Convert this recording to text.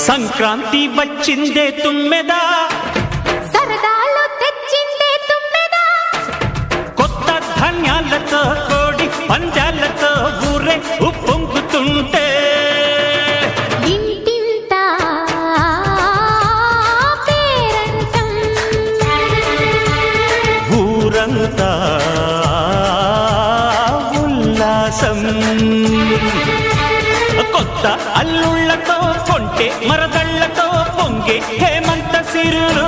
సంక్రాంతి వచ్చిందే తుమ్మెదా, సరదాలు తెచ్చిందే తుమ్మెదా, కొత్త ధాన్యాలతో కోడి పంజాలతో ఊరే ఉప్పొంగుతుంటే ఇంటింటా పేరంటం, ఊరంతా ఉల్లాసం. కొత్త అల్లుళ్లతో కొంటే మరదళ్లతో పొంగే హేమంత సిరులు